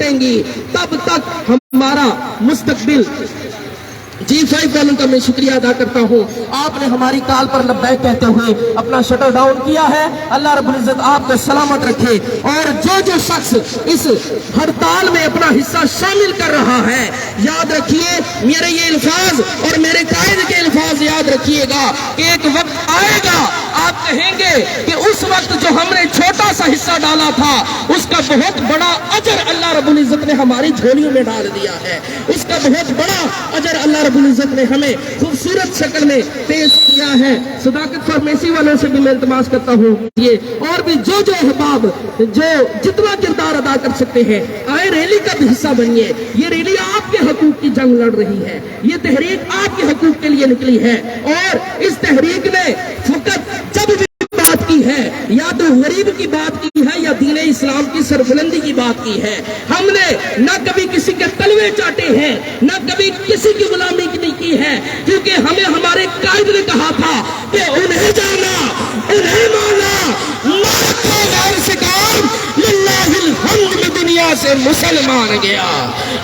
ٹوٹیں گی تب تک ہمارا مستقبل G5 والوں کا میں شکریہ ادا کرتا ہوں. آپ نے ہماری کال پر لبیک کہتے ہوئے اپنا شٹر ڈاؤن کیا ہے. اللہ رب العزت آپ کو سلامت رکھے. اور جو شخص اس ہڑتال میں اپنا حصہ شامل کر رہا ہے, یاد رکھیے میرے یہ الفاظ اور میرے قائد کے الفاظ یاد رکھیے گا کہ ایک وقت آئے گا آپ کہیں گے کہ اس وقت جو ہم نے چھوٹا سا حصہ ڈالا تھا اس کا بہت بڑا اجر اللہ رب العزت نے ہماری جھولیوں میں ڈال دیا ہے. اس کا بہت بڑا اجر اللہ رب العزت نے ہمیں خوبصورت شکل میں پیش کیا ہے. صداقت فارمیسی والوں سے بھی میں التماس کرتا ہوں یہ اور بھی جو احباب جو جتنا کردار ادا کر سکتے ہیں آئے ریلی کا بھی حصہ بنیے. یہ ریلی آپ کے حقوق کی جنگ لڑ رہی ہے. یہ تحریک آپ کے حقوق کے لیے نکلی ہے اور اس تحریک نے فقط جب بھی بات کی ہے یا تو غریب کی بات کی ہے یا دین اسلام کی سربلندی کی بات کی ہے. ہم نے نہ کبھی کسی کے تلوے چاٹے ہیں نہ کبھی کسی کی غلامی نہیں کی ہے, کیونکہ ہمیں ہمارے قائد نے کہا تھا کہ انہیں جانا انہیں مانا غیر سے کام. للہ الحمد میں دنیا سے مسلمان گیا,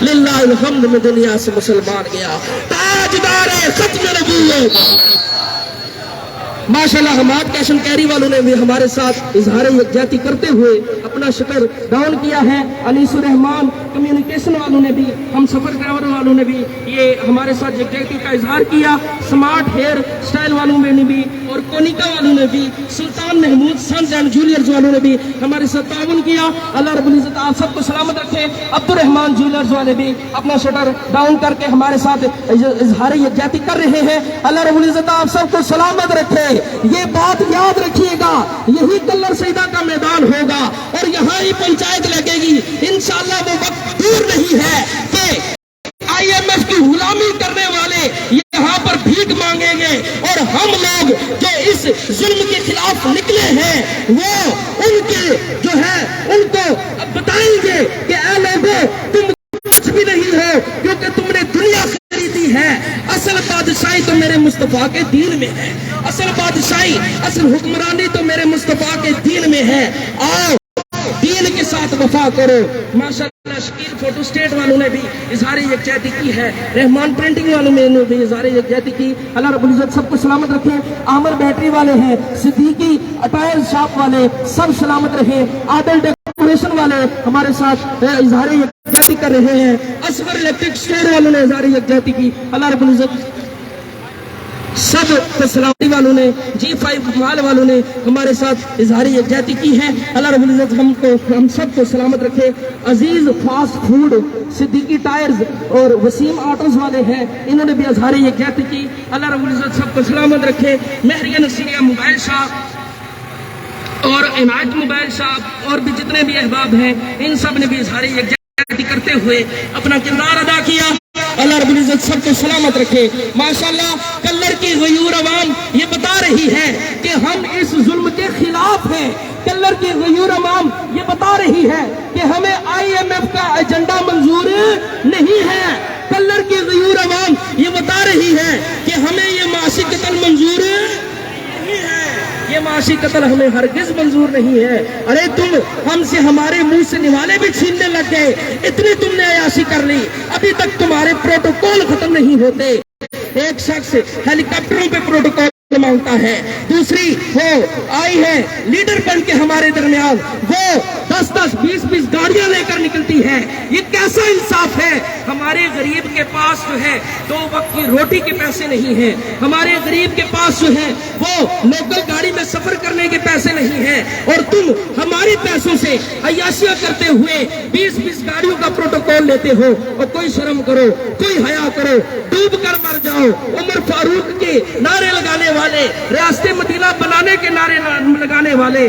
للہ الحمد میں دنیا سے مسلمان گیا. تاجدار ختم نبوت ماشاءاللہ حماد کیشن کیری والوں نے بھی ہمارے ساتھ اظہار یکجہتی کرتے ہوئے اپنا شٹر ڈاؤن کیا ہے. انیس الرحمان کمیونیکیشن والوں نے بھی, ہم سفر ڈرائیور والوں نے بھی یہ ہمارے ساتھ یکجہتی کا اظہار کیا. سمارٹ ہیئر سٹائل والوں نے بھی اور کونیکا والوں نے بھی, سلطان محمود سنز اینڈ جولیئرز والوں نے بھی ہمارے ساتھ تعاون کیا. اللہ رب العزت آپ سب کو سلامت رکھے. عبد الرحمان جولیئرز والے بھی اپنا شٹر ڈاؤن کر کے ہمارے ساتھ اظہار یکجہتی کر رہے ہیں. اللہ رب العزت آپ سب کو سلامت رکھے. یہ بات یاد رکھیے گا, یہی کلر سیدہ کا میدان ہوگا اور یہاں ہی پنچایت لگے گی. انشاءاللہ وہ وقت دور نہیں ہے کہ IMF کی غلامی کرنے والے یہاں پر بھیک مانگیں گے اور ہم لوگ جو اس ظلم کے خلاف نکلے ہیں وہ ان کے جو ہے ان کو بتائیں گے کہ اے لوگوں تم کچھ بھی نہیں ہو کیونکہ تم نے دنیا خریدی ہے. اصل بادشاہی تو میرے مصطفیٰ کے دین میں ہے. اصل بادشاہی اصل حکمرانی تو میرے مصطفیٰ کے دین میں ہے. آؤ دین کے ساتھ وفا کرو. ماشاءاللہ شکیل فوٹو سٹیٹ والوں نے بھی اظہار یکجہتی کی ہے. رحمان پرنٹنگ والوں نے بھی اظہار یکجہتی کی. اللہ رب العزت سب کو سلامت رکھے. عامر بیٹری والے ہیں, صدیقی اٹائر شاپ والے سب سلامت رہے. عادل ڈیکوریشن والے ہمارے ساتھ اظہار یکجہتی کر رہے ہیں. اصغر الیکٹرک اسٹور والوں نے اظہار یکجہتی کی. اللہ رب العزت سب سلامتی والوں نے G5 مال والوں نے ہمارے ساتھ اظہار یکجہتی کی ہے. اللہ رب العزت ہم سب کو سلامت رکھے. عزیز فاسٹ فوڈ, صدیقی ٹائرز اور وسیم آٹوز والے ہیں, انہوں نے بھی اظہار یکجہتی کی. اللہ رب العزت سب کو سلامت رکھے. مہریہ نصیریہ موبائل شاپ اور عنایت موبائل شاپ اور بھی جتنے بھی احباب ہیں ان سب نے بھی اظہار یکجہتی کرتے ہوئے اپنا کردار ادا کیا. اللہ رب العزت سب کو سلامت رکھے. ماشاءاللہ کلر کی غیور عوام یہ بتا رہی ہے کہ ہم اس ظلم کے خلاف ہیں. کلر کی غیور عوام یہ بتا رہی ہے کہ ہمیں IMF کا ایجنڈا منظور نہیں ہے. کلر کی غیور عوام یہ بتا رہی ہے کہ ہمیں یہ معاشی قتل منظور نہیں ہے. یہ معاشی قتل ہمیں ہرگز منظور نہیں ہے. ارے تم ہم سے ہمارے منہ سے نوالے بھی چھیننے لگ گئے, اتنی تم نے عیاشی کر لی, ابھی تک تمہارے پروٹوکول ختم نہیں ہوتے. ایک شخص ہیلی کاپٹروں پہ پروٹوکول مانگتا ہے, دوسری وہ آئی ہے لیڈر بن کے ہمارے درمیان, وہ 10-20 گاڑیاں لے کر نکلتی ہے. یہ کیسا انصاف ہے؟ ہمارے غریب کے پاس جو ہے 2 وقت کی روٹی کے پیسے نہیں ہیں. ہمارے غریب کے پاس جو ہے وہ لوکل گاڑی میں سفر کرنے کے پیسے نہیں ہیں, اور تم ہمارے پیسوں سے عیاشیاں کرتے ہوئے 20 گاڑیوں کا پروٹوکول لیتے ہو. اور کوئی شرم کرو, کوئی حیا کرو, ڈوب کر مر جاؤ. عمر فاروق کے نعرے لگانے والے, ریاست مدینہ بنانے کے نعرے لگانے والے,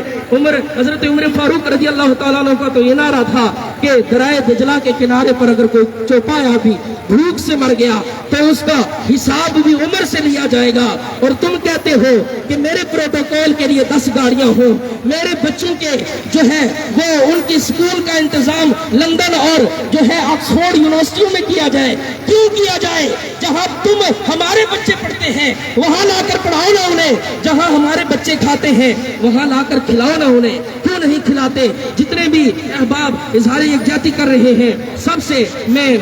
حضرت عمر فاروق رضی اللہ تعالیٰ عنہ کا تو یہ نعرہ تھا کہ درائے دجلہ کے کنارے پر اگر کوئی چوپایا بھی بھوک سے مر گیا تو اس کا حساب بھی عمر سے لیا جائے گا. اور تم کہتے ہو کہ میرے پروٹوکول کے لیے 10 گاڑیاں ہوں, میرے بچوں کے جو ہے وہ ان کی سکول کا انتظام لندن اور جو ہے آکسفورڈ یونیورسٹیوں میں کیا جائے. کیوں کیا جائے؟ جہاں تم ہمارے بچے پڑھتے ہیں وہاں لا کر پڑھاؤ نا انہیں. جہاں ہمارے بچے کھاتے ہیں وہاں لا کر کھلاؤ نا انہیں. کیوں نہیں کھلاتے؟ جتنے بھی احباب اظہار یکجہتی کر رہے ہیں سب سے میں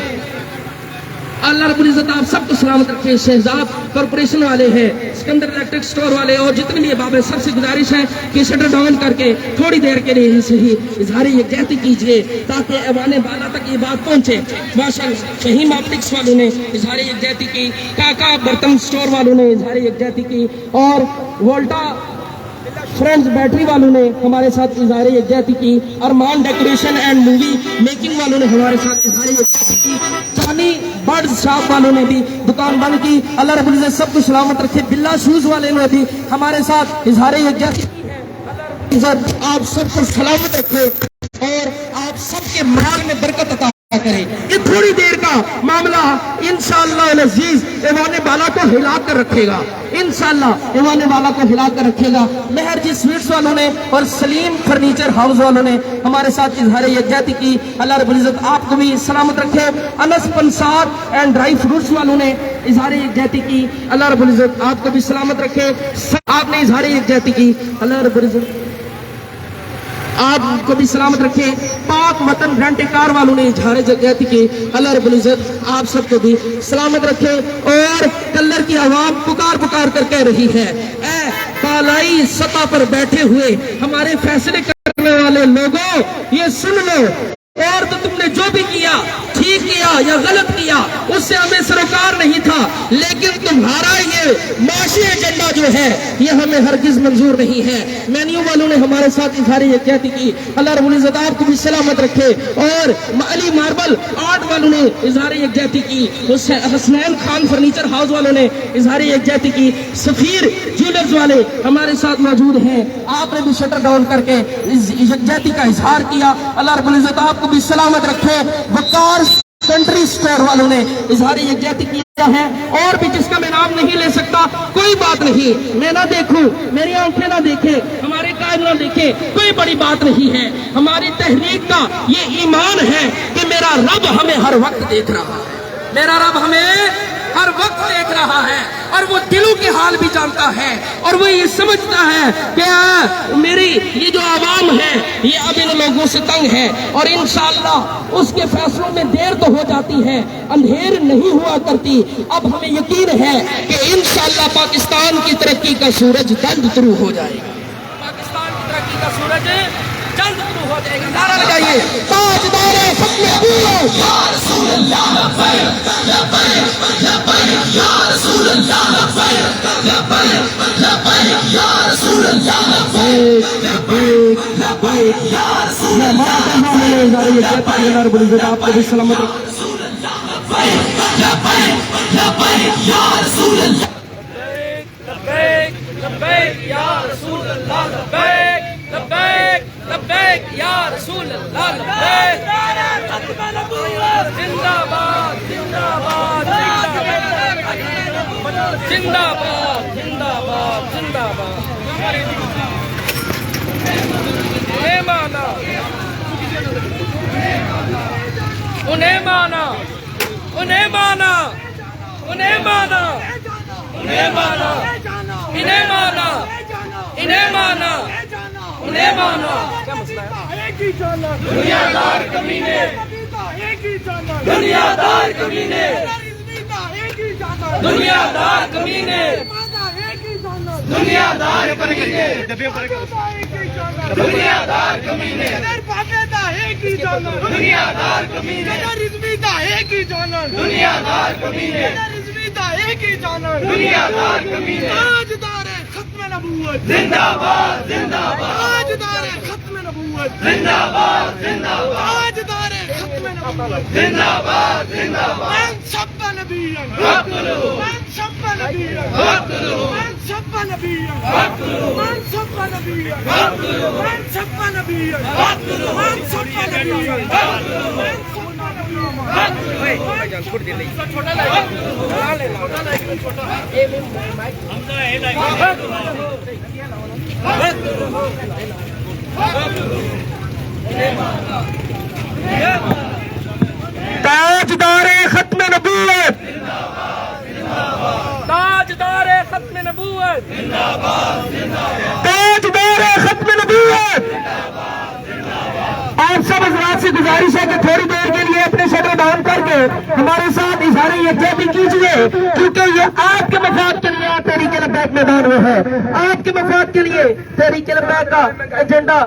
اللہ رب العزت آپ سب کو سلامت رکھے. شہزاد کارپوریشن والے ہیں, سکندر الیکٹرک سٹور والے اور جتنے بھی احباب ہیں سب سے گزارش ہے کہ شٹر ڈاؤن کر کے تھوڑی دیر کے لیے ہی صحیح اظہار یکجہتی کیجیے تاکہ ایوان بالا تک یہ بات پہنچے. ماشاءاللہ شہیم آپٹکس والوں نے اظہار یکجہتی کی, کاکا برتن سٹور والوں نے اظہار یکجہتی کی, اور وولٹا فرینڈز بیٹری والوں نے ہمارے ساتھ اظہار یکجہتی کی, ارمان ڈیکوریشن اینڈ مووی میکنگ والوں نے ہمارے ساتھ اظہار یکجہتی کی, چانی برڈز شاپ والوں نے بھی دکان بند کی. اللہ رب العزت سب کو سلامت رکھے. بلا شوز والے نے بھی ہمارے ساتھ اظہار یکجہتی کی ہے. اللہ رب العزت آپ سب کو سلامت رکھے اور آپ سب کے مال میں برکت عطا کرے. یہ تھوڑی دیر کا معاملہ انشاءاللہ العزیز ایوان بالا کو ہلا کر رکھے گا. انشاءاللہ ایوان بالا کو ہلا کر رکھے گا. مہر جی سویٹس والوں نے اور سلیم فرنیچر ہاؤس والوں نے ہمارے ساتھ اظہار یکجہتی کی. اللہ رب العزت آپ کو بھی سلامت رکھے. انس پنسار اینڈ ڈرائی فروٹس والوں نے اظہار یکجہتی کی. اللہ رب العزت آپ کو بھی سلامت رکھے. آپ نے اظہار یکجہتی کی. اللہ رب العزت آپ کو بھی سلامت رکھے. پاک وطن رینٹ کار والوں نے اظہار یکجہتی کی. اللہ رب العزت آپ سب کو بھی سلامت رکھے. اور کلر کی عوام پکار پکار کر کہہ رہی ہے, اے بالائی سطح پر بیٹھے ہوئے ہمارے فیصلے کرنے والے لوگوں, یہ سن لو, اور تو تم نے جو بھی کیا ٹھیک کیا یا غلط کیا اس سے ہمیں سروکار نہیں تھا, لیکن تمہارا یہ معاشی ایجنڈا جو ہے یہ ہمیں ہرگز منظور نہیں ہے. مینیو والوں نے ہمارے ساتھ اظہار یکجہتی کی. اللہ رب العزت آپ کو بھی سلامت رکھے. اور علی ماربل آرٹ والوں نے اظہار یکجہتی کی. حسنین خان فرنیچر ہاؤس والوں نے اظہار یکجہتی کی. سفیر جیولرز والے ہمارے ساتھ موجود ہیں, آپ نے بھی شٹر ڈاؤن کر کے یکجہتی کا اظہار کیا. اللہ رب العزت آپ کو بھی سلامت رکھے. وقار کنٹری سٹور والوں نے اظہار یکجہتی کیا ہے. اور بھی جس کا میں نام نہیں لے سکتا کوئی بات نہیں, میں نہ دیکھوں, میری آنکھیں نہ دیکھیں, ہمارے قائد نہ دیکھیں, کوئی بڑی بات نہیں ہے. ہماری تحریک کا یہ ایمان ہے کہ میرا رب ہمیں ہر وقت دیکھ رہا ہے. میرا رب ہمیں ہر وقت دیکھ رہا ہے اور وہ دلوں کے حال بھی جانتا ہے, اور وہ یہ سمجھتا ہے کہ میری یہ جو عوام ہے یہ اب ان لوگوں سے تنگ ہے, اور انشاءاللہ اس کے فیصلوں میں دیر تو ہو جاتی ہے, اندھیر نہیں ہوا کرتی. اب ہمیں یقین ہے کہ انشاءاللہ پاکستان کی ترقی کا سورج جلد طلوع ہو جائے گا. پاکستان کی ترقی کا سورج جلد طلوع ہو جائے گا. نعرہ لگائیے, تاجدار ختم نبوت یا رسول اللہ لبیک لبیک لبیک یا رسول اللہ لبیک لبیک لبیک یا رسول اللہ لبیک لبیک لبیک یا رسول اللہ. اللہ رب العزت آپ کو بھی سلامت رکھے. لبیک لبیک یا رسول اللہ لبیک لبیک یا رسول اللہ لبیک لبیک لبیک یا رسول اللہ لبیک. زندہ باد زندہ باد زندہ باد زندہ باد زندہ باد. انہیں مانا انہیں مانا انہیں مانا انہیں مانا انہیں مانا انہیں مانا انہیں مانا انہیں مانا. کیا مسئلہ ہے؟ دنیا دار کمینے, دنیا دار کمینے, دنیا دار کمینے, دنیا دار کمینے, دنیا دار کمینے, دنیا دار کمینے, دنیا دار کمینے, دنیا دار کمینے. تاجدار ختم نبوت زندہ باد زندہ باد. تاجدار ختم نبوت زندہ باد زندہ باد. تاجدار ختم نبوت زندہ باد زندہ باد. من سب نبیا فاقتلوه, من سب نبیا فاقتلوه, من سب نبیا فاقتلوه, من سب نبیا فاقتلوه, من سب نبیا فاقتلوه, من سب نبیا فاقتلوه, من سب نبیا. गुजारिश है कि थोड़ी देर के लिए अपने शटर डाउन करके हमारे साथ इजहार यकजहती कीजिए, क्योंकि ये आपके मफाद के लिए आप तहरीक लब्बैक मैदान में है। आपके मफाद के लिए तहरीक लब्बैक का एजेंडा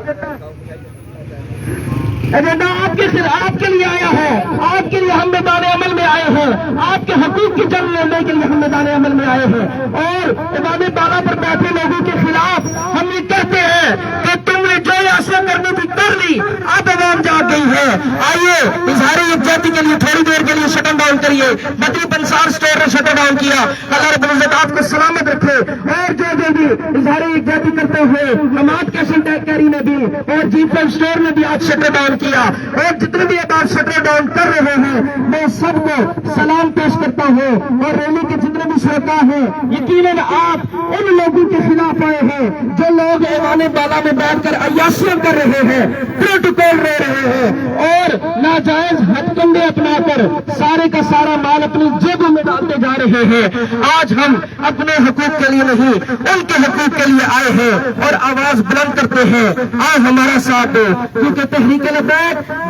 आपके लिए आया है। आपके लिए हम मैदान अमल में आए हैं। आपके हकूक की जंग लड़ने के लिए हम मैदान अमल में आए हैं। और इमाम बाला पर बैठे लोगों के खिलाफ हम ये कहते हैं कि तुमने जो ऐसा करनी थी कर ली, अब आवाम जाग गई है। आइए इजहार यकजहती के लिए थोड़ी देर के लिए शटर डाउन करिए। बदरी पंसार स्टोर ने शटर डाउन किया। अल्लाह रब्बुल इज्जत आपको सलामत रखे। और जो भी इजहार यकजहती करते हुए हमाद कैशन टैगकारी ने भी और G5 स्टोर ने भी आज शटर डाउन किया। और जितने भी आप शटर डाउन कर रहे हैं, मैं सबको सलाम पेश करता हूँ। और रैली के जितने भी शरका हैं, यकीनन आप उन लोगों के खिलाफ आए हैं जो लोग ऐवान बाला में बैठकर अय्याशियां कर रहे हैं, प्रोटोकॉल ले रहे हैं और नाजायज हथकंडे अपनाकर सारे का सारा माल अपनी जेबों में डालते जा रहे हैं। आज हम अपने हकूक के लिए नहीं, उनके हकूक के लिए आए हैं और आवाज बुलंद करते हैं। आज हमारा साथ दो, क्योंकि तहरीक लब्बैक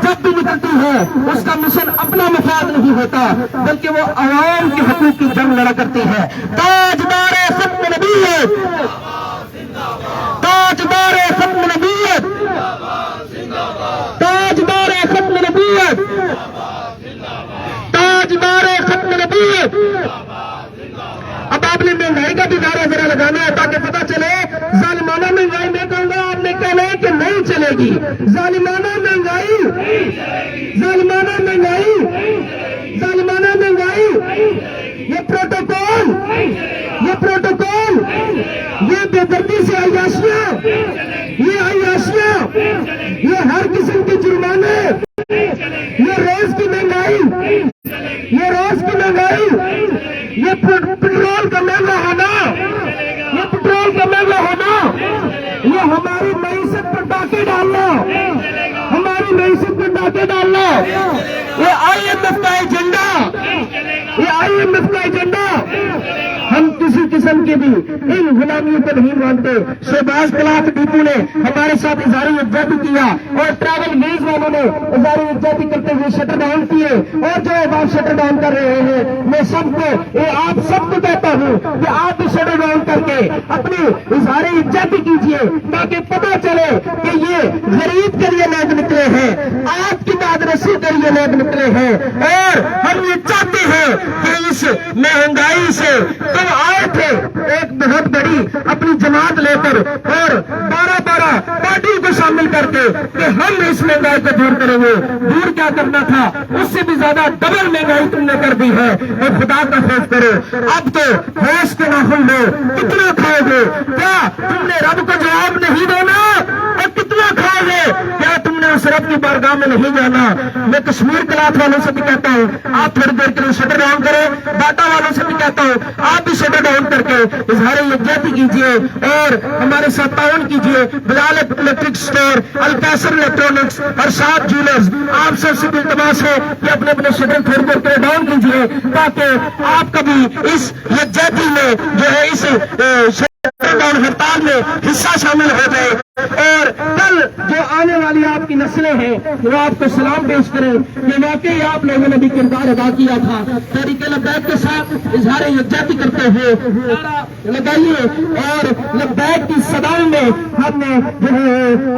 जब भी निकलती है उसका मिशन अपना मफाद नहीं होता, बल्कि वो आवाम के हकूक की जंग लड़ा करती है। ताजदारे खत्म नबूवत, ताजदारे खत्म नबूवत, ताजदारे खत्म नबूवत, ताजदारे खत्म नबूवत। अब आपने महंगाई का भी नारा जरा लगाना है ताकि पता चले जालिमाना महंगाई में कहूंगा, आपने कहना है कि नहीं चलेगी। जालिमाना महंगाई, जालिमाना महंगाई, जालिमाना महंगाई, ये प्रोटोकॉल, ये प्रोटोकॉल, ये बेदर्दी से अय्याशियां, ये अय्याशियां, ये हर किस्म के जुर्माने, ये रोज की महंगाई, ये रोज की महंगाई, ये पेट्रोल का महंगा होना, ये पेट्रोल का महंगा होना, ये हमारी मईशत पर डाके डालना, हमारी मईशत पर डाके डालना, ये IMF का एजेंडा, ये IMF का एजेंडा। हम किसी किस्म की भी इन गुलामियों को नहीं मानते। शहबाज कलाथ टीपू ने हमारे साथ इजहार यकजहती किया और ट्रैवल वीज वालों ने इजहार यकजहती करते हुए शटर डाउन किए। और जो आप शटर डाउन कर रहे हैं, मैं सबको, आप सबको कहता हूं कि आप भी शटर डाउन करके अपनी इजहार यकजहती कीजिए, ताकि पता चले कि ये गरीब के लिए लोग निकले हैं, आपकी मादरसी के लिए लोग निकले हैं। और हम ये चाहते हैं कि इस महंगाई से तुम आए थे एक बहुत बड़ी अपनी जमात लेकर और 12 पार्टियों को शामिल करके कि हम इस महंगाई को दूर करेंगे। दूर क्या करना था, उससे भी ज्यादा डबल महंगाई तुमने कर दी है। और खुदा का खौफ करो, अब तो होश के नाखुन लो। कितना खाओगे? क्या तुमने रब को जवाब नहीं देना? और कितना खाओगे? क्या तुमने उस रब की बारगाह में नहीं जाना? मैं कश्मीर कलाथ वालों से भी कहता हूँ, आप थोड़ी देर के लिए शटर डाउन करें। बाटा वालों से भी कहता हूँ, आप भी शटर डाउन करके इजहार यकजहती कीजिए और हमारे साथ ताउन कीजिए। बिलाल इलेक्ट्रिक स्टोर, अलकैसर इलेक्ट्रॉनिक्स और साथ ज्वेलर्स, आप सबसे भी इल्तमास है कि अपने अपने शटर थोड़ी देर के लिए डाउन कीजिए, ताकि आपका भी इस यकजहती में जो है इस शटर डाउन हड़ताल में हिस्सा शामिल हो जाए। और कल जो आने वाली आपकी नस्लें हैं वो आपको सलाम पेश करें कि वाकई आप लोगों ने भी किरदार अदा किया था। तहरीक लब्बैक के साथ इजहार यकजहती करते हुए नारा लगाइए और लब्बैक की सदाओं में हमने जो है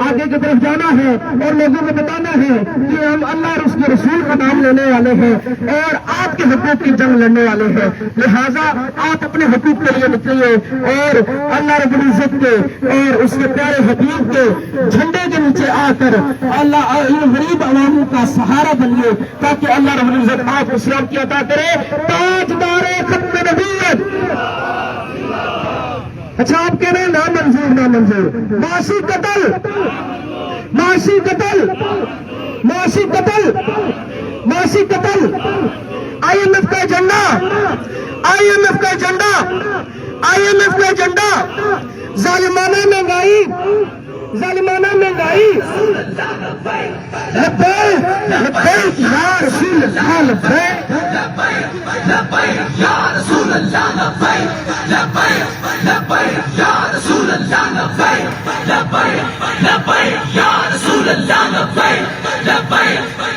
आगे की तरफ जाना है और लोगों को बताना है कि हम अल्लाह और उसके रसूल का नाम लेने वाले हैं और आपके हकूक की जंग लड़ने वाले हैं। लिहाजा आप अपने हकूक के लिए निकलिए और अल्लाह रब्बुल इज्जत के और उसके प्यारे हबीब के झंडे के नीचे आकर अल्लाह इन गरीब अवामों का सहारा बनिए, ताकि अल्लाह रब्बुल इज्जत आप इस्लाम की अता करे। ताजदारे खत्म नबूवत। अच्छा, आप कह रहे हैं ना मंजूर, ना मंजूर। माशी कत्ल, माशी कत्ल, माशी कत्ल, माशी कत्ल। IMF का एजेंडा, IMF का एजेंडा, IMF का एजेंडा। जालिमाना महंगाई, जालिमाना महंगाई। लब्बैक लब्बैक या रसूल अल्लाह, लब्बैक लब्बैक या रसूल अल्लाह, लब्बैक लब्बैक या रसूल अल्लाह, लब्बैक लब्बैक या रसूल अल्लाह, लब्बैक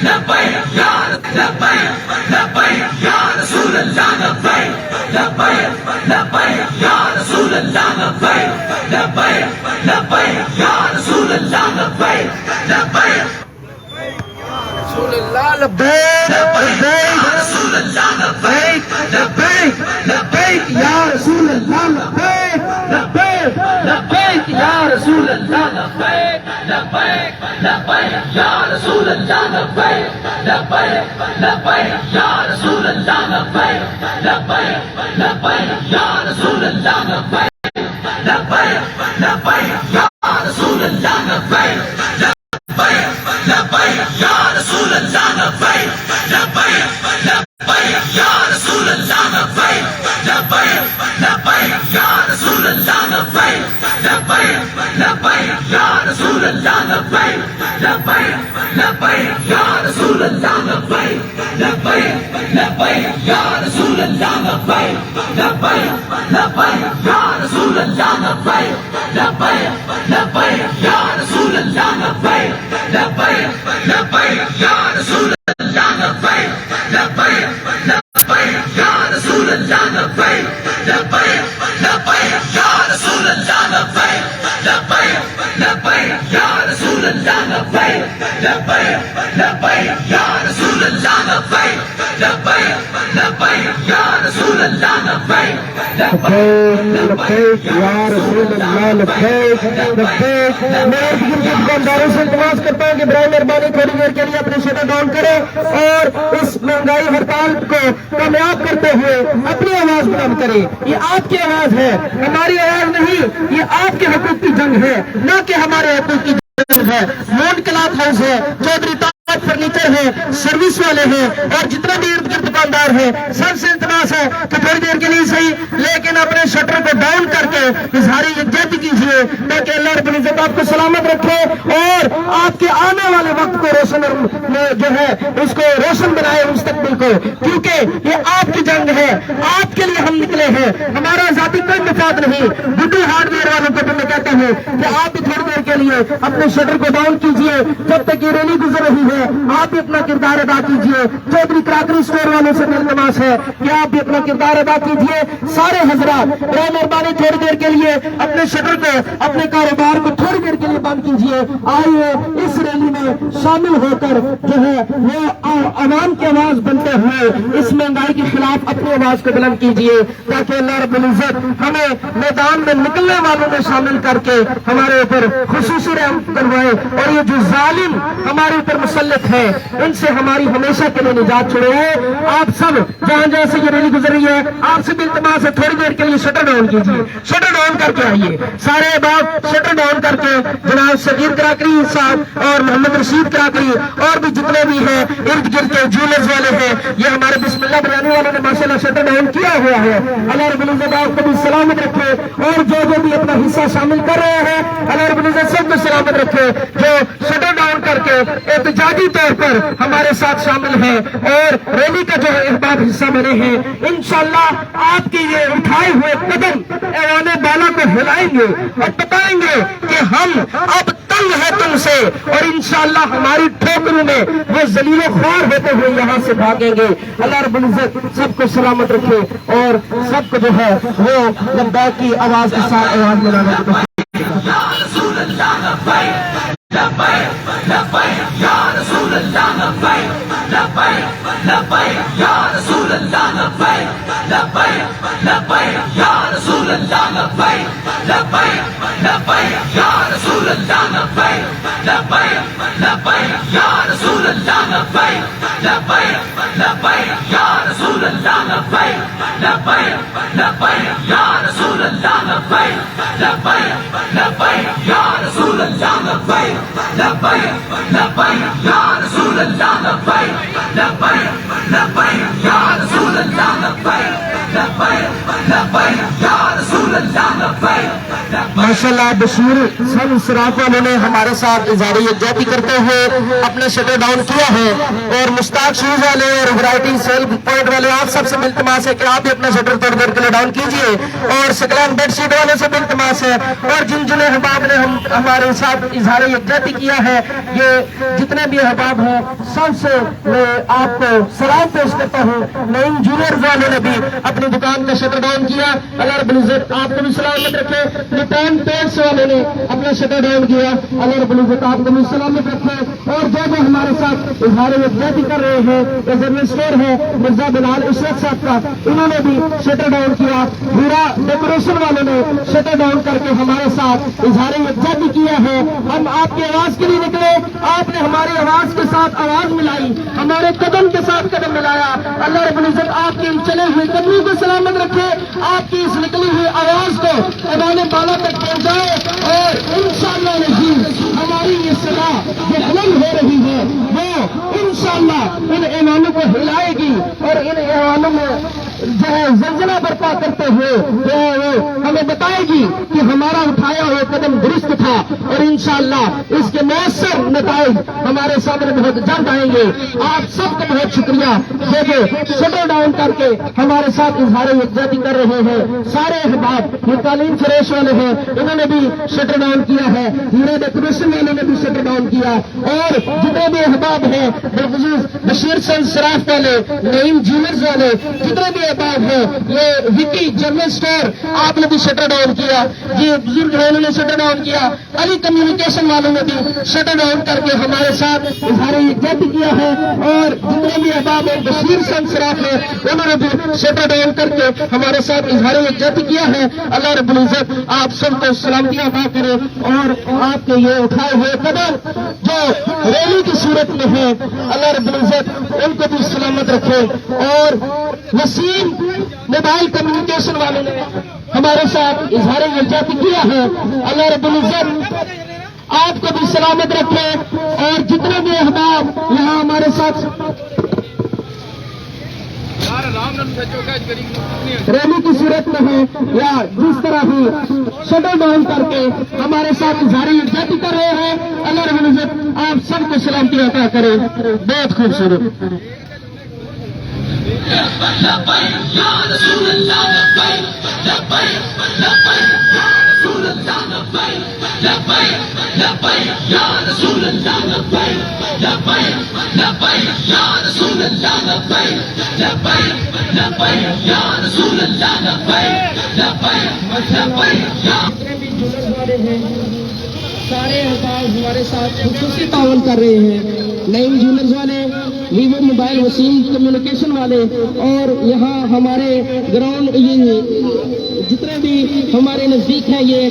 دکانداروں سے التماس کرتا ہوں کہ برائے مہربانی تھوڑی دیر کے لیے اپنی شٹر ڈاؤن کرے اور اس مہنگائی ہڑتال کو کامیاب کرتے ہوئے اپنی آواز بلند کرے. یہ آپ کی آواز ہے, ہماری آواز نہیں. یہ آپ کے حقوق کی جنگ ہے, نہ کہ ہمارے حقوق کی جنگ ہے. مونٹ کلاتھ ہاؤس ہے, چودھری فرنیچر ہے, سروس والے ہیں, اور جتنا بھی ارد گرد دکاندار ہیں, سب سے التماس ہے کہ تھوڑی دیر کے لیے صحیح لیکن اپنے شٹر کو ڈاؤن کر کے اظہار یکجہتی کیجیے تاکہ اللہ رب العزت آپ کو سلامت رکھے اور آپ کے آنے والے وقت کو روشن جو ہے اس کو روشن بنائے مستقبل کو, کیونکہ یہ آپ کی جنگ ہے. آپ کے لیے ہم نکلے ہیں, ہمارا ذاتی کوئی مفاد نہیں. بڈو ہارڈ ویئر والوں کو میں کہتا ہوں کہ آپ بھی تھوڑی دیر کے لیے اپنے شٹر کو ڈاؤن کیجیے جب تک یہ ریلی گزر رہی ہے. آپ بھی اپنا کردار ادا کیجیے. چودھری کراکری اسٹور والوں سے التماس ہے کہ آپ بھی اپنا کردار ادا کیجیے. سارے حضرات برائے مہربانی تھوڑی دیر کے لیے اپنے شٹر کو, اپنے کاروبار کو تھوڑی دیر کے لیے بند کیجیے. آئیے اس ریلی میں شامل ہو کر جو ہے وہ عوام کی آواز بنتے ہوئے اس مہنگائی کے خلاف اپنی آواز کو بلند کیجیے تاکہ اللہ رب العزت ہمیں میدان میں نکلنے والوں میں شامل کر کے ہمارے اوپر خصوصی رحم کروائے, اور یہ جو ظالم ہمارے اوپر مسلط ہے ان سے ہماری ہمیشہ کے لیے نجات چھڑائے. آپ سب جہاں جہاں سے یہ ریلی گزر رہی ہے, آپ سے بھی التماس ہے تھوڑی دیر کے لیے شٹر ڈاؤن کیجیے. شٹر ڈاؤن کر کے آئیے سارے باپ, شٹر ڈاؤن کر کے جناب صغیر کراکری صاحب اور محمد رشید کراکری اور بھی جتنے بھی ہیں ارد گرد کے جولرز والے ہیں, یہ ہمارے بسم اللہ بنانے والوں نے ماشاءاللہ شٹر ڈاؤن کیا ہوا ہے. اللہ رب العزت آپ کو بھی سلامت رکھے, اور جو بھی اپنا حصہ شامل کر رہے ہیں اللہ رب العزت سب کو سلامت رکھے. جو شٹر ڈاؤن کر کے احتجاجی طور پر ہمارے ساتھ شامل ہیں اور ریلی کا جو احباب حصہ بنے ہیں, انشاءاللہ آپ کے یہ اٹھائے ہوئے قدم ایوان بالا کو ہلائیں گے اور بتائیں گے کہ ہم اب تنگ ہے تم سے, اور انشاءاللہ ہماری ٹھوکروں میں وہ ذلیل و خوار ہوتے ہوئے یہاں سے بھاگیں گے. اللہ رب العزت سب کو سلامت رکھے اور سب کو جو ہے وہ لبیک کی آواز کے ساتھ آواز ملانے کی کوشش. لبیک یا رسول اللہ لبیک. माशाल्लाह बशीर सन सराफ वालों ने हमारे साथ इजहार यकजहती करते हुए अपना शटर डाउन किया है, और मुश्ताक शूज वाले और वैरायटी सेल पॉइंट वाले आप सबसे इल्तिमास है कि आप भी अपना शटर तोड़ कर के लिए डाउन कीजिए, और सकलान बेडशीट वाले से भी इल्तिमास है, और जिन जिन अहबाब ने हमारे साथ इजहार यकजहती किया है, ये जितने भी अहबाब हैं सबसे मैं आपको सलाम पेश करता हूँ। नईम जूनियर्स वालों ने भी अपनी दुकान का शटर डाउन किया, अल्लाह रब्बुल इज्जत आपको भी सलामत रखे। नितान पेंट्स वालों ने अपना शटर डाउन किया, अल्लाह रब्बुल इज्जत आपको भी सलामत रखे। और जो जो हमारे साथ इजहार यकजहती कर रहे हैं, जनरल स्टोर है मिर्जा बिलाल इशरत साहब का, इन्होंने भी शटर डाउन किया। पूरा डेकोरेशन वालों ने शटर डाउन करके हमारे साथ इजहार यकजहती किया है। हम आपकी आवाज के लिए निकले, आपने हमारी आवाज के साथ आवाज मिलाई, हमारे कदम के साथ कदम मिलाया। अल्लाह रब्बुल इज्जत आपके इन चले हुए कदमों को सलामत रखे, आपकी इस निकली हुई आवाज को अदाने बाला तक पहुंचाए, और इंशाअल्लाह नज़ीर हमारी ये सदा जो बुलंद हो रही है वो इंशाअल्लाह इन ऐवानों को हिलाएगी, और इन ऐवानों में जो है जल्जला बर्पा करते हुए जो है वो हमें बताएगी कि हमारा उठाया हुआ कदम दुरुस्त था, और इंशाअल्लाह इसके मौसर नताइज हमारे सामने बहुत जल्द आएंगे। आप सबका बहुत शुक्रिया जो शटर डाउन करके हमारे साथ इजहार यकजहती कर रहे हैं। सारे अहबाब ये कालीन फरोश वाले हैं, इन्होंने भी शटर डाउन किया है, हीरा डेकोरेशन वालों ने भी शटर डाउन किया, और जितने भी अहबाब हैं बिलखुसूस बशीर सन सराफ वाले, नईम जूनियर्स वाले, जितने भी अहबाब हैं, ये विकी जनरल स्टोर आपने भी शटर डाउन किया, ये बुजुर्ग वालों ने शटर डाउन किया, अली कम्युनिकेशन वालों ने भी शटर डाउन करके हमारे साथ इजहार यकजहती किया है, और जितने भी अहबाब हैं बशीर सन सराफ है उन्होंने भी शटर डाउन करके हमारे साथ इजहार यकजहती किया है। अल्लाह रब्बुल इज्जत आप सबको सलामतियां अता करे, और आपके ये उठाए हुए कदम जो रैली की सूरत में है, अल्लाह रब्बुल इज्जत उनको भी सलामत रखे। और वसीम मोबाइल कम्युनिकेशन वालों ने हमारे साथ इजहार यकजहती किया है, अल्लाह रब्बुल इज्जत आपको भी सलामत रखे। और जितने भी अहबाब यहाँ हमारे साथ रैली की सूरत में है या जिस तरह भी शटर डाउन करके हमारे साथ इजहार यकजहती कर रहे हैं, अल्लाह रब्बुल इज्जत आप सबको सलामती अता करे। बहुत खूबसूरत। सारे अहबाब हमारे साथ खुसूसी ताउन कर रहे हैं, नईम जूनियर्स वाले, वीवो मोबाइल, वसीम कम्युनिकेशन वाले, और यहाँ हमारे ग्राउंड ये जितने भी हमारे नजदीक हैं ये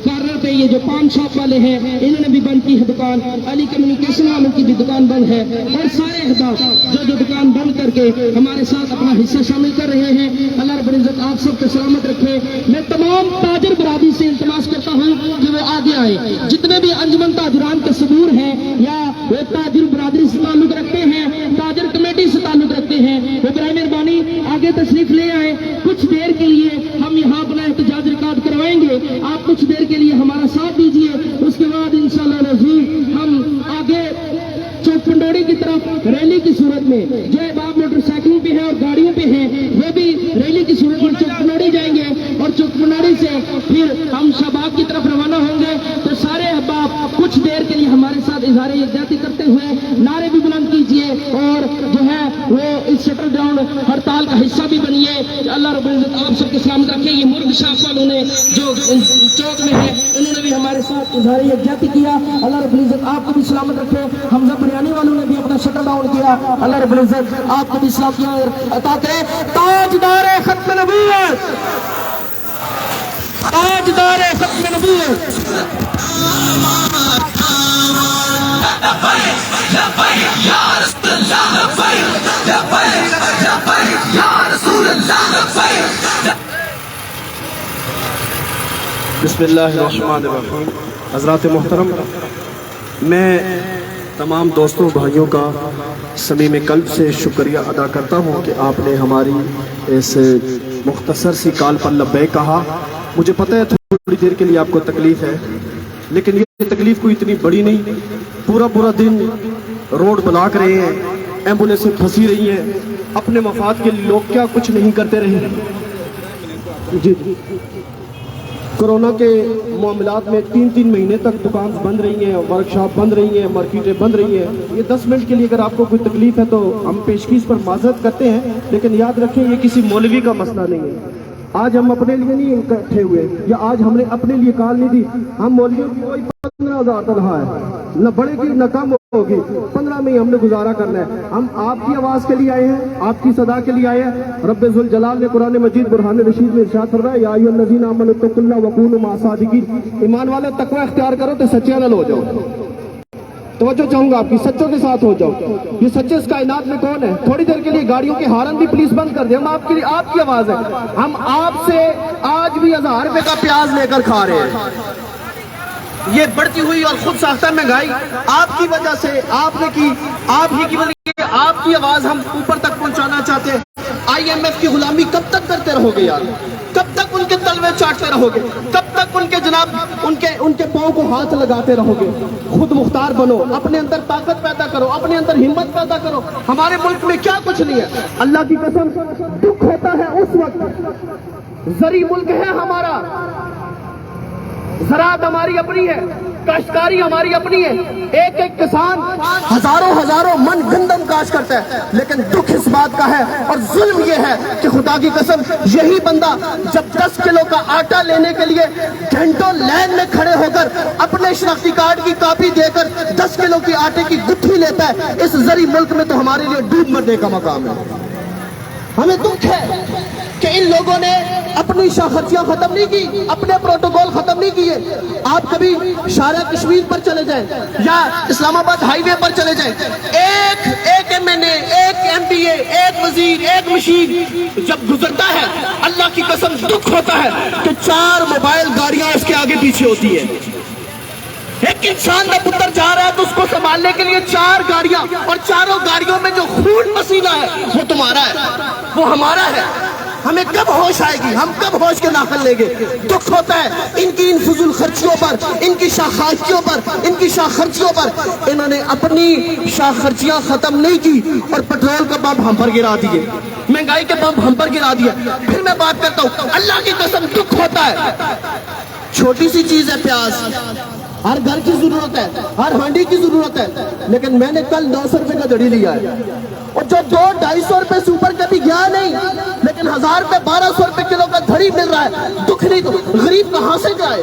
कार्नर पे ये जो पान शॉप वाले हैं इन्होंने भी बंद की है दुकान, अली कम्युनिकेशन वालों की भी दुकान बंद है, और सारे अहबाब जो दुकान बंद करके हमारे साथ अपना हिस्सा शामिल कर रहे हैं। अल्लाह रब्बुल इज्जत आप सबको सलामत रखे। मैं तमाम ताजर बरादरी से इल्तिमास करता हूँ कि वो आगे आए, जितने भी अंजुमन ताजरान के सबूर हैं या वो ताजर बरादरी से ताल्लुक रखते हैं, ताजर कमेटी से ताल्लुक रखते हैं, वो बराए मेहरबानी आगे तशरीफ ले आए। कुछ देर के लिए हम यहाँ अपना एहतजाज रिकॉर्ड करवाएंगे, आप कुछ देर के लिए हमारा साथ दीजिए, उसके बाद इंशाअल्लाह नज़ीर हम आगे चौक पंडोरी की तरफ रैली की सूरत में जो अहबाब मोटरसाइकिलों पे हैं और गाड़ियों पे हैं वो भी रैली की सूरत में चौक पंडोरी जाएंगे, और चौक पंडोरी से फिर हम शाहबाग की तरफ रवाना होंगे। तो सारे अहबाब कुछ देर के लिए हमारे साथ इजहार यकजहती करते हुए नारे भी बुलंद कीजिए, और जो है वो इस शटर डाउन हड़ताल का हिस्सा भी बनिए। अल्लाह रब्बुल इज्जत आप सबके सलामत रखे। ये मुर्ग शाह वालों ने जो चौक में है उन्होंने भी हमारे साथ इजहार यकजहती किया, अल्लाह रब्बुल इज्जत आपको भी सलामत रखे। हमजा बिरयानी वालों ने भी अपना शटर डाउन किया, अल्लाह रब्बुल इज्जत आपको भी सलामतियां अता करे। ताजदार खत्म नबूवत, ताजदार खत्म नबूवत। बिस्मिल्लाहिर्रहमानिर्रहीम। हज़रात मोहतरम, मैं तमाम दोस्तों भाइयों का समीम कल्ब से शुक्रिया अदा करता हूँ कि आपने हमारी इस मुख्तसर सी कॉल पर लब्बैक कहा। मुझे पता है थोड़ी देर के लिए आपको तकलीफ है, लेकिन ये तकलीफ कोई इतनी बड़ी नहीं। पूरा दिन रोड ब्लॉक रहे हैं, एम्बुलेंसें फंसी रही हैं, अपने मफाद के लिए लोग क्या कुछ नहीं करते रहे। जी, कोरोना के मामलात में 3 महीने तक दुकान बंद रही हैं, वर्कशॉप बंद रही हैं, मार्केटें बंद रही हैं। ये 10 मिनट के लिए अगर आपको कोई तकलीफ है तो हम पेशकीश पर माजरत करते हैं, लेकिन याद रखें ये किसी मौलवी का मसला नहीं है। आज हम अपने लिए नहीं इकट्ठे हुए, या आज हमने अपने लिए कॉल नहीं दी। हम मौलवियों की कोई 15,000 तनख्वाह है, न बढ़ेगी न कम होगी, 15 में ही हमने गुजारा करना है। हम आपकी आवाज के लिए आए हैं, आपकी सदा के लिए आए हैं। रब्बे जुल जलाल ने कुरान मजीद बुरहान रशीद में इरशाद फरमाया, या अय्युहल्लज़ीना आमनू तक़ुल्लाह वकूनू मअ सादिकीन। ईमान वाले तकवा इख्तियार करो तो सच्चे न हो जाओ। तवज्जो चाहूंगा आपकी, सच्चों के साथ हो जाओ। ये सच्चे इस कायनात में कौन है? थोड़ी देर के लिए गाड़ियों के हॉर्न भी प्लीज बंद कर दे। हम आपके लिए, आपकी आवाज है। हम आपसे आज भी 1000 रुपए का प्याज लेकर खा रहे हैं। ये बढ़ती हुई और खुद साख्ता महंगाई आपकी वजह से, आपने की, आप ही की वजह से, आपकी आवाज हम ऊपर तक पहुंचाना चाहते हैं। IMF की गुलामी कब तक करते रहोगे यार? कब तक उनके तलवे चाटते रहोगे? कब तक उनके जनाब उनके पांव को हाथ लगाते रहोगे? खुद मुख्तार बनो, अपने अंदर ताकत पैदा करो, अपने अंदर हिम्मत पैदा करो। हमारे मुल्क में क्या कुछ नहीं है, अल्लाह की कसम दुख होता है उस वक्त। जरी मुल्क है हमारा, ज़राअत हमारी अपनी है, काश्तकारी हमारी अपनी है। एक एक किसान हजारों मन गंदम काश करता है, लेकिन दुख इस बात का है और जुल्म ये है कि खुदा की कसम यही बंदा जब 10 किलो का आटा लेने के लिए घंटों लाइन में खड़े होकर अपने शनाख्ती कार्ड की कॉपी देकर 10 किलो की आटे की गुत्थी लेता है, इस जरी मुल्क में तो हमारे लिए डूब मरने का मकाम है। हमें दुख है कि इन लोगों ने अपनी शाखतियां खत्म नहीं की, अपने प्रोटोकॉल खत्म नहीं किए। आप कभी शारा कश्मीर पर चले जाएं या इस्लामाबाद हाईवे पर चले जाएं, एक MNA, एक MPA, एक वजीर, एक मशीन जब गुजरता है, अल्लाह की कसम दुख होता है कि 4 मोबाइल गाड़ियां उसके आगे पीछे होती है। एक इंसान का पुत्र जा रहा है तो उसको संभालने के लिए 4 गाड़ियां, और चारों गाड़ियों में जो खून पसीना है वो तुम्हारा है, वो हमारा है। हमें कब होश आएगी? हम कब होश के नाखन लेंगे? दुख होता है इनकी इन फजूल खर्चियों पर, इनकी शाखर्चियों पर, इनकी शाख खर्चियों पर। इन्होंने अपनी शाख खर्चियां खत्म नहीं की और पेट्रोल का बम हम पर गिरा दिए, महंगाई के बम हम पर गिरा दिए। फिर मैं बात करता हूँ, अल्लाह की कसम दुख होता है। छोटी सी चीज है प्याज, हर घर की जरूरत है, हर हांडी की जरूरत है, लेकिन मैंने कल 900 रुपए का दड़ी लिया है, और जो 200-250 रुपए से ऊपर कभी गया नहीं, लेकिन 1000 रुपए 1200 रुपए किलो का दड़ी मिल रहा है। दुख नहीं तो गरीब कहां से जाए,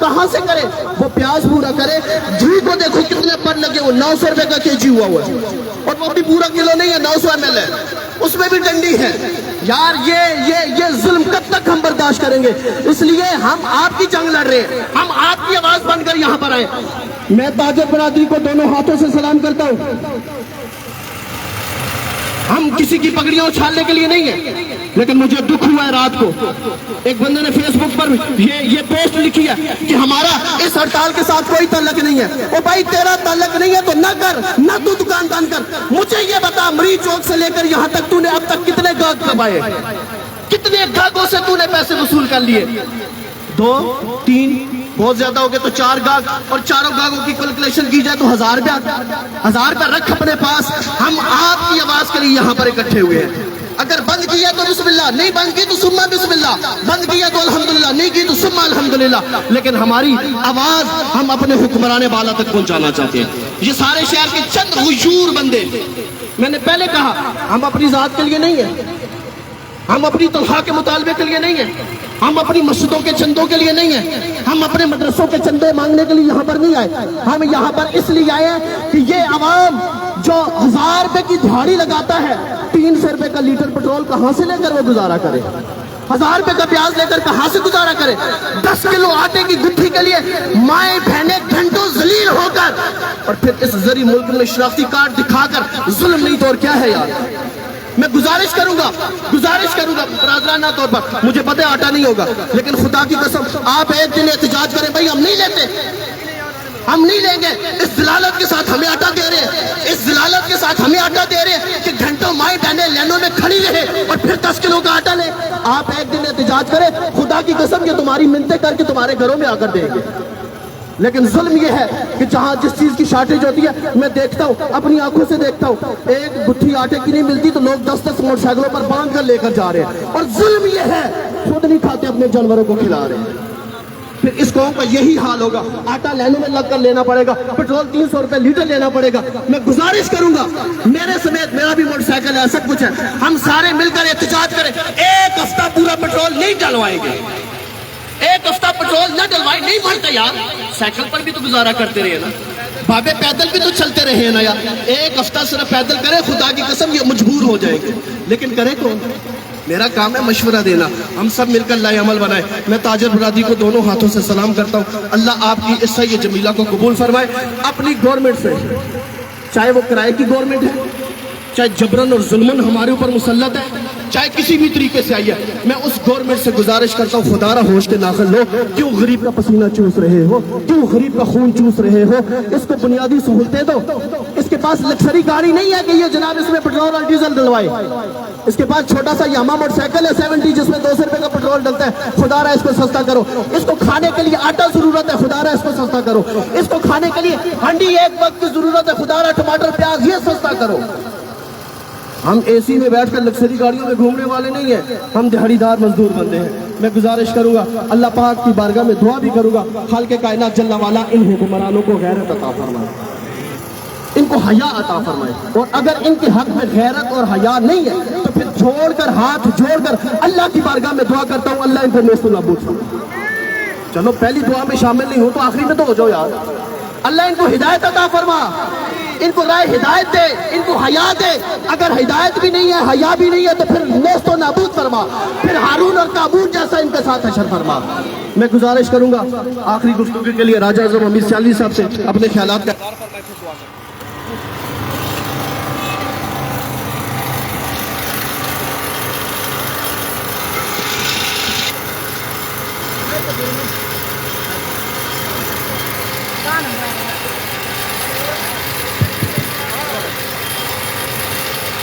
कहां से करे? वो प्याज पूरा करे, घी को देखो कितने पर लगे, वो 900 रुपए का केजी हुआ हुआ है, और वो भी पूरा किलो नहीं है, 900 ml है, उसमें भी डंडी है। यार ये जुल्म कब तक हम बर्दाश्त करेंगे? इसलिए हम आपकी जंग लड़ रहे हैं, हम आपकी आवाज बनकर यहाँ पर आए। मैं ताजर बरादरी को दोनों हाथों से सलाम करता हूँ। हम किसी की पगड़ियां उछालने के लिए नहीं है, लेकिन मुझे दुख हुआ है रात को एक बंदे ने फेसबुक पर ये पोस्ट लिखी है कि हमारा इस हड़ताल के साथ कोई ताल्लुक नहीं है। ओ भाई, तेरा ताल्लुक नहीं है तो न कर, न तू दुकान बंद कर। मुझे ये बता, मरीज चौक से लेकर यहाँ तक तूने अब तक कितने गाहक कमाए? कितने गाहकों से तूने पैसे वसूल कर लिए? 2, 3, बहुत ज्यादा हो गए तो 4 गाहक, और चारों गाहकों की कैलकुलेशन की जाए तो 1000 रुपया रख अपने पास। हम आपकी आवाज के लिए यहाँ पर इकट्ठे हुए हैं। अगर बंद किया तो बिस्मिल्लाह, नहीं बंद की तो सुम्मा बिस्मिल्लाह, बंद किया तो अल्हम्दुलिल्लाह, नहीं की तो सुम्मा अल्हम्दुलिल्लाह, लेकिन हमारी आवाज हम अपने हुक्मरान बाला तक पहुंचाना चाहते हैं। ये सारे शहर के चंद हुजूर बंदे, मैंने पहले कहा, हम अपनी जात के लिए नहीं है, हम अपनी तनख्वाह के मुतालबे के लिए नहीं है, हम अपनी मस्जिदों के चंदों के लिए नहीं है, हम अपने मदरसों के चंदे मांगने के लिए यहाँ पर नहीं आए। हम यहाँ पर इसलिए आए हैं कि ये अवाम जो 1000 रुपए की दिहाड़ी लगाता है, 300 रुपए का लीटर पेट्रोल कहाँ से लेकर वो गुजारा करे? 1000 रुपए का प्याज लेकर कहाँ से गुजारा करे? 10 किलो आटे की गुत्थी के लिए माएं बहनें घंटों जलील होकर, और फिर इस जरी मुल्क में शनाख्ती कार्ड दिखाकर जुल्म नहीं तो और क्या है यार? मैं गुजारिश करूंगा बरादराना तौर पर, मुझे पता है आटा नहीं होगा, लेकिन खुदा की कसम आप एक दिन एहतजाज करें, भाई हम नहीं लेते, हम नहीं लेंगे। इस जिलालत के साथ हमें आटा दे रहे हैं, इस जिलालत के साथ हमें आटा दे रहे हैं कि घंटों جو مائیں بہنیں لینوں میں کھڑی رہے اور پھر 10 کلو کا آٹا لے. آپ ایک دن احتجاج کریں, خدا کی قسم یہ تمہاری منتیں کر کے تمہارے گھروں میں آ کر دیں گے. لیکن ظلم یہ ہے کہ جہاں جس چیز کی شارٹیج ہوتی ہے, میں دیکھتا ہوں, اپنی آنکھوں سے دیکھتا ہوں, ایک گٹھی آٹے کی نہیں ملتی تو لوگ 10 موٹر سائیکلوں پر باندھ کر لے کر جا رہے ہیں. اور ظلم یہ ہے خود نہیں کھاتے, اپنے جانوروں کو کھلا رہے ہیں. پھر اس قوم کا یہی حال ہوگا, آٹا لینوں میں لگ کر لینا پڑے گا, پیٹرول 300 روپے لیٹر لینا پڑے گا. میں گزارش کروں گا, میرے سمیت, میرا بھی موٹر سائیکل ہے, سب کچھ ہے, ہم سارے مل کر احتجاج کریں. ایک ہفتہ پورا پیٹرول نہیں ڈلوائیں گے, ایک ہفتہ پیٹرول نہ ڈلوائے, نہیں بڑھتا یار. سائیکل پر بھی تو گزارا کرتے رہے نا, بابے پیدل بھی تو چلتے رہے نا یار. ایک ہفتہ صرف پیدل کرے, خدا کی قسم یہ مجبور ہو جائیں گے. لیکن کرے کون؟ میرا کام ہے مشورہ دینا, ہم سب مل کر لائے عمل بنائے. میں تاجر برادری کو دونوں ہاتھوں سے سلام کرتا ہوں. اللہ آپ کی اس سعی جمیلہ کو قبول فرمائے. اپنی گورنمنٹ سے, چاہے وہ کرائے کی گورنمنٹ ہے, چاہے جبرن اور ظلمن ہمارے اوپر مسلط ہے, چاہے کسی بھی طریقے سے آئی ہے, میں اس گورنمنٹ سے گزارش کرتا ہوں, خدا را ہوش کے ناخن لو. کیوں غریب کا پسینہ چوس رہے ہو, کیوں غریب کا خون چوس رہے ہو؟ اس کو بنیادی سہولتیں دو. اس کے پاس لگژری گاڑی نہیں ہے کہ یہ جناب اس میں پیٹرول اور ڈیزل ڈلوائے. اس کے پاس چھوٹا سا یاما موٹر سائیکل ہے 70 جس میں 200 روپے کا پیٹرول ڈلتا ہے. خدا را اس کو سستا کرو. اس کو کھانے کے لیے آٹا ضرورت ہے, خدا را اس کو سستا کرو. اس کو کھانے کے لیے ہنڈی ایک وقت کی ضرورت ہے, خدا را ٹماٹر پیاز یہ سستا کرو. ہم اے سی میں بیٹھ کر لگژری گاڑیوں میں گھومنے والے نہیں ہیں, ہم دہاڑی دار مزدور بندے ہیں. میں گزارش کروں گا, اللہ پاک کی بارگاہ میں دعا بھی کروں گا, خالق کائنات جل والا ان حکمرانوں کو غیرت عطا فرمائے, ان کو حیا عطا فرمائے. اور اگر ان کے حق میں غیرت اور حیا نہیں ہے تو پھر چھوڑ کر, ہاتھ جوڑ کر اللہ کی بارگاہ میں دعا کرتا ہوں, اللہ ان کو نیست و نابود فرمائے. چلو پہلی دعا میں شامل نہیں ہو تو آخری میں تو ہو جاؤ یار. اللہ ان کو ہدایت عطا فرما, ان کو رائے ہدایت دے, ان کو حیا دے. اگر ہدایت بھی نہیں ہے, حیا بھی نہیں ہے تو پھر نیست و نابود فرما, پھر ہارون اور کابون جیسا ان کے ساتھ حشر فرما. میں گزارش کروں گا آخری گفتگو کے لیے راجہ اعظم امیر سیالوی صاحب سے اپنے خیالات کا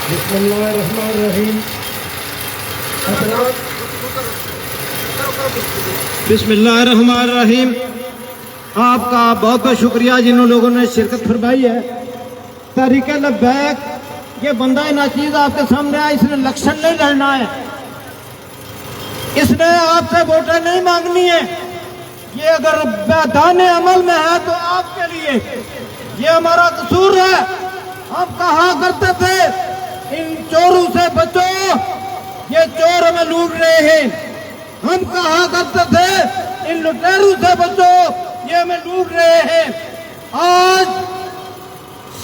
بسم اللہ الرحمن الرحیم. بسم اللہ الرحمن الرحیم. آپ کا بہت بہت شکریہ جنہوں لوگوں نے شرکت فرمائی ہے. تحریک لبیک یہ بندہ ناچیز آپ کے سامنے آیا, اس نے الیکشن نہیں لڑنا ہے, اس نے آپ سے ووٹیں نہیں مانگنی ہے. یہ اگر میدان عمل میں ہے تو آپ کے لیے یہ ہمارا قصور ہے. ہم کہا کرتے تھے ان چوروں سے بچو, یہ چور ہمیں لوٹ رہے ہیں. ہم کہا کرتے تھے ان لٹیروں سے بچو, یہ ہمیں لوٹ رہے ہیں. آج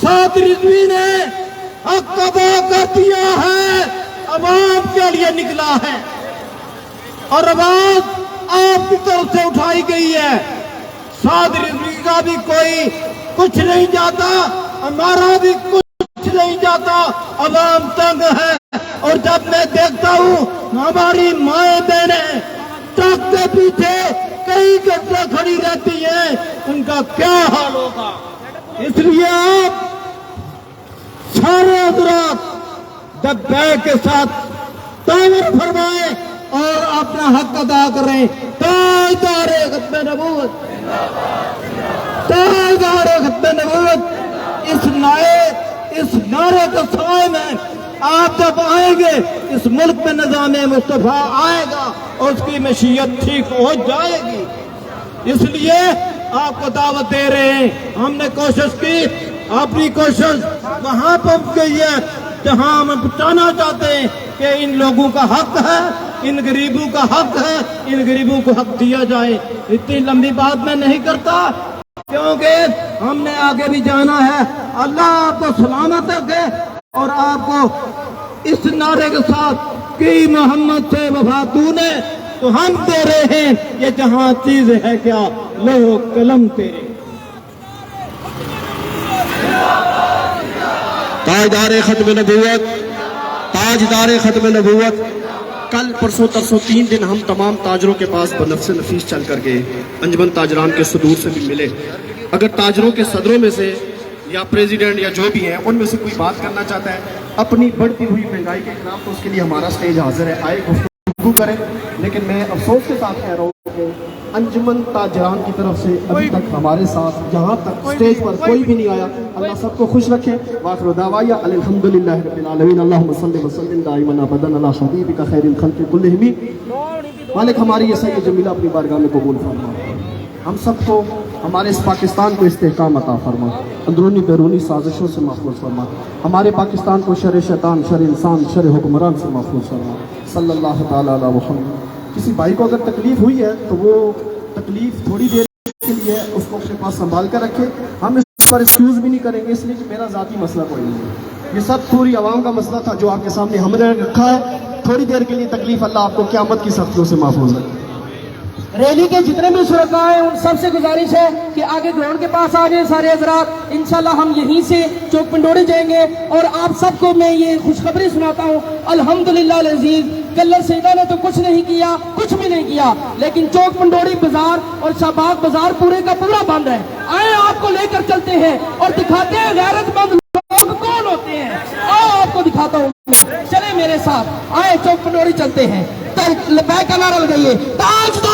سات رضوی نے حق ادا کر دیا ہے, عوام کے لیے نکلا ہے اور آواز آپ کی طرف سے اٹھائی گئی ہے. سات رضوی کا بھی کوئی کچھ نہیں جاتا, ہمارا بھی کچھ نہیں جاتا. عوام تنگ ہے, اور جب میں دیکھتا ہوں ہماری مائیں بہنیں ٹرک کے پیچھے کئی گھنٹے کھڑی رہتی ہیں, ان کا کیا حال ہوگا. اس لیے آپ سارے حضرات لبیک کے ساتھ تعمیر فرمائیں اور اپنا حق ادا کریں. تاجدار ختم نبوت, تاجدار ختم نبوت. اس نعرے کے سائے میں آپ جب آئیں گے اس ملک میں نظام مصطفیٰ آئے گا اور اس کی مشیت ٹھیک ہو جائے گی. اس لیے آپ کو دعوت دے رہے ہیں. ہم نے کوشش کی, اپنی کوشش وہاں پہنچ گئی ہے جہاں ہم پہنچانا چاہتے ہیں کہ ان لوگوں کا حق ہے, ان غریبوں کا حق ہے, ان غریبوں کو حق دیا جائے. اتنی لمبی بات میں نہیں کرتا کیونکہ ہم نے آگے بھی جانا ہے. اللہ آپ کو سلامت رکھے اور آپ کو اس نعرے کے ساتھ کہ محمد سے وفا تو نے تو ہم دے رہے ہیں, یہ جہاں چیز ہے کیا لوہ قلم تیرے. تاجدار ختم نبوت, تاجدار ختم نبوت. کل پرسوں ترسوں 3 دن ہم تمام تاجروں کے پاس بنفس نفیس چل کر گئے, انجمن تاجران کے صدور سے بھی ملے. اگر تاجروں کے صدروں میں سے یا پریزیڈنٹ یا جو بھی ہیں ان میں سے کوئی بات کرنا چاہتا ہے अपनी बढ़ती हुई महंगाई के खिलाफ, तो उसके लिए हमारा स्टेज हाजिर है, आए गुफ्तगू करें। लेकिन मैं अफसोस के साथ कह रहा हूँ कि अंजुमन ताजरान की तरफ से अभी तक हमारे साथ यहाँ तक स्टेज पर कोई भी नहीं आया। अल्लाह सबको खुश रखे। वाखिर दावाया अल्हम्दुलिल्लाहि रब्बिल आलमीन, अल्लाहुम्मा सल्लि व सल्लिम दाइमन अबदन अला हबीबिका खैरिल खल्क़ि कुल्लिहिम। मालिक हमारी ये सैयद जमीला अपनी बारगाह में कबूल फरमा, हम सबको हमारे इस पाकिस्तान को इस्तेहकाम अता फरमा, अंदरूनी बैरूनी साजिशों से महफूज फरमा, हमारे पाकिस्तान को शर शैतान, शर इंसान, शर हुक्मरान से महफूज फरमा। सल्लल्लाहु ताला अला मुहम्मद। किसी भाई को अगर तकलीफ हुई है तो वो तकलीफ थोड़ी देर के लिए उसको अपने पास संभाल कर रखे। हम इस पर एक्सक्यूज़ भी नहीं करेंगे, इसलिए कि मेरा ज़ाती मसला कोई नहीं है, ये सब पूरी आवाम का मसला था जो आपके सामने हमने रखा है। थोड़ी देर के लिए तकलीफ, अल्लाह आपको क़यामत की सख्तियों से महफूज रखे। रैली के जितने भी शुरका हैं उन सबसे गुजारिश है कि आगे ग्राउंड के पास आ जाए सारे हजरात। इंशाल्लाह हम यहीं से चौक पंडोरी जाएंगे और आप सबको मैं ये खुशखबरी सुनाता हूँ, अल्हम्दुलिल्लाह अज़ीज, कल्लर सैदा ने तो कुछ नहीं किया, कुछ भी नहीं किया, लेकिन चौक पंडोरी बाजार और शाहबाग बाजार पूरे का पूरा बंद है। आए आपको लेकर चलते हैं और दिखाते हैं गैरतमंद लोग कौन होते हैं। आओ आपको दिखाता हूँ, चले मेरे साथ, आए चौक पंडोरी चलते हैं। लब्बैक का नारा लगाइए, ताजदार